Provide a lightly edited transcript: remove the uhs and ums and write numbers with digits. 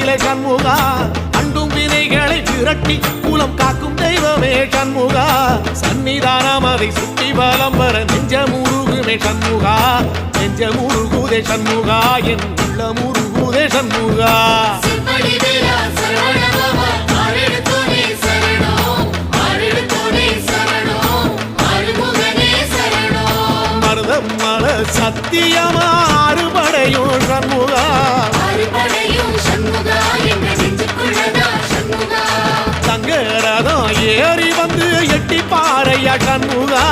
அருளே சண்முகா அண்டும் வினைகளை விரட்டி குலம் காக்கும் தெய்வமே சண்முகா சன்னிதானம் அதை சுற்றி வலம் வர நெஞ்சமுருகுமே சண்முகா நெஞ்சமுருகுதே சண்முகா என் உள்ளமுருகுதே சண்முகா மருதம் மல சத்தியமா அறுபடையும் சண்முகா தங்கரதம் ஏறி வந்து எட்டி பாறையா சண்முகா